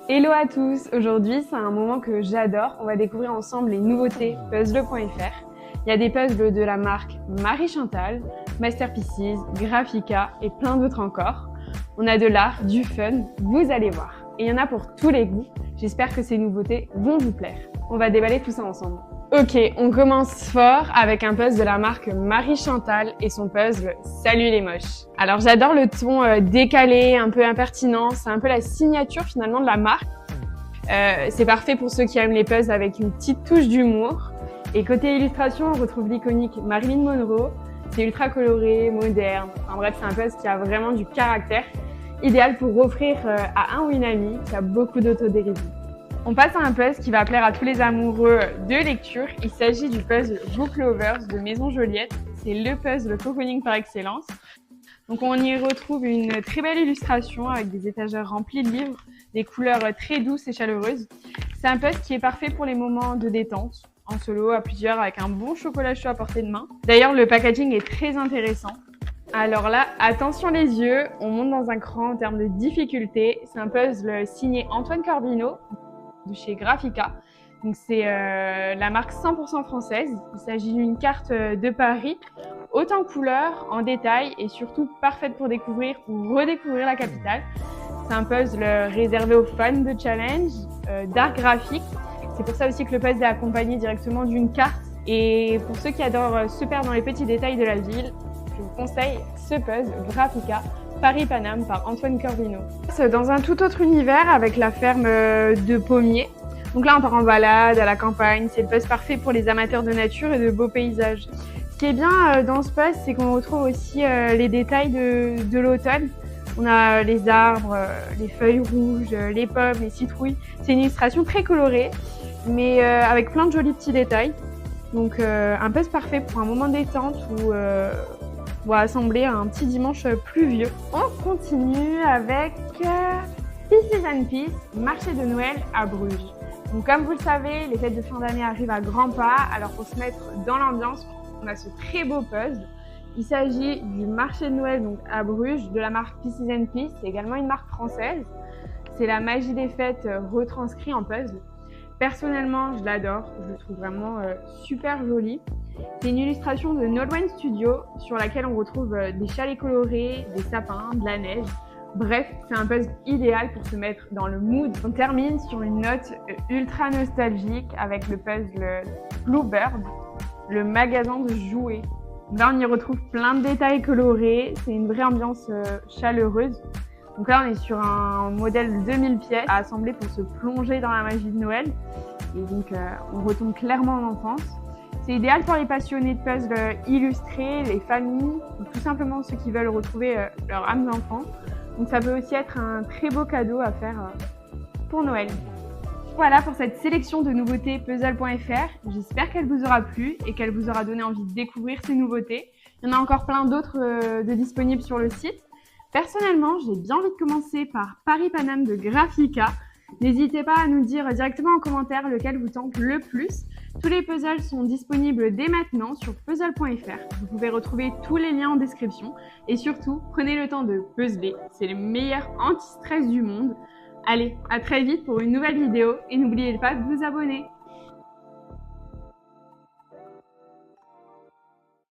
Hello à tous, aujourd'hui c'est un moment que j'adore, on va découvrir ensemble les nouveautés puzzle.fr. Il y a des puzzles de la marque Marie Chantal, Masterpieces, Graphica et plein d'autres encore. On a de l'art, du fun, vous allez voir. Et il y en a pour tous les goûts, j'espère que ces nouveautés vont vous plaire. On va déballer tout ça ensemble. Ok, on commence fort avec un puzzle de la marque Marie Chantal et son puzzle Salut les moches. Alors j'adore le ton décalé, un peu impertinent, c'est un peu la signature finalement de la marque. C'est parfait pour ceux qui aiment les puzzles avec une petite touche d'humour. Et côté illustration, on retrouve l'iconique Marilyn Monroe. C'est ultra coloré, moderne, enfin bref c'est un puzzle qui a vraiment du caractère, idéal pour offrir à un ou une amie qui a beaucoup d'autodérision. On passe à un puzzle qui va plaire à tous les amoureux de lecture. Il s'agit du puzzle Book Lovers de Maison Joliette. C'est le puzzle cocooning par excellence. Donc on y retrouve une très belle illustration avec des étagères remplies de livres, des couleurs très douces et chaleureuses. C'est un puzzle qui est parfait pour les moments de détente, en solo, à plusieurs, avec un bon chocolat chaud à portée de main. D'ailleurs, le packaging est très intéressant. Alors là, attention les yeux, on monte dans un cran en termes de difficulté. C'est un puzzle signé Antoine Corbino, de chez Graphica. Donc c'est la marque 100% française. Il s'agit d'une carte de Paris, haute en couleurs, en détail et surtout parfaite pour découvrir ou redécouvrir la capitale. C'est un puzzle réservé aux fans de challenge, d'art graphique. C'est pour ça aussi que le puzzle est accompagné directement d'une carte. Et pour ceux qui adorent se perdre dans les petits détails de la ville, je vous conseille ce puzzle Graphica Paris-Paname par Antoine Corbino. C'est dans un tout autre univers avec la ferme de pommiers. Donc là, on part en balade à la campagne. C'est le puzzle parfait pour les amateurs de nature et de beaux paysages. Ce qui est bien dans ce puzzle, c'est qu'on retrouve aussi les détails de l'automne. On a les arbres, les feuilles rouges, les pommes, les citrouilles. C'est une illustration très colorée, mais avec plein de jolis petits détails. Donc un puzzle parfait pour un moment de détente ou pour assembler un petit dimanche pluvieux. On continue avec Pieces and Peace, marché de Noël à Bruges. Donc comme vous le savez, les fêtes de fin d'année arrivent à grands pas, alors pour se mettre dans l'ambiance, on a ce très beau puzzle. Il s'agit du marché de Noël donc à Bruges, de la marque Pieces and Peace, c'est également une marque française. C'est la magie des fêtes retranscrit en puzzle. Personnellement, je l'adore, je le trouve vraiment super joli. C'est une illustration de Nolwenn Studio sur laquelle on retrouve des chalets colorés, des sapins, de la neige. Bref, c'est un puzzle idéal pour se mettre dans le mood. On termine sur une note ultra nostalgique avec le puzzle Bluebird, le magasin de jouets. Là, on y retrouve plein de détails colorés, c'est une vraie ambiance chaleureuse. Donc là, on est sur un modèle de 2000 pièces à assembler pour se plonger dans la magie de Noël. Et donc, on retombe clairement en enfance. C'est idéal pour les passionnés de puzzles illustrés, les familles, ou tout simplement ceux qui veulent retrouver leur âme d'enfant. Donc ça peut aussi être un très beau cadeau à faire pour Noël. Voilà pour cette sélection de nouveautés puzzle.fr. J'espère qu'elle vous aura plu et qu'elle vous aura donné envie de découvrir ces nouveautés. Il y en a encore plein d'autres de disponibles sur le site. Personnellement, j'ai bien envie de commencer par Paris-Paname de Graphica. N'hésitez pas à nous dire directement en commentaire lequel vous tente le plus. Tous les puzzles sont disponibles dès maintenant sur puzzle.fr. Vous pouvez retrouver tous les liens en description. Et surtout, prenez le temps de puzzler. C'est le meilleur anti-stress du monde. Allez, à très vite pour une nouvelle vidéo et n'oubliez pas de vous abonner.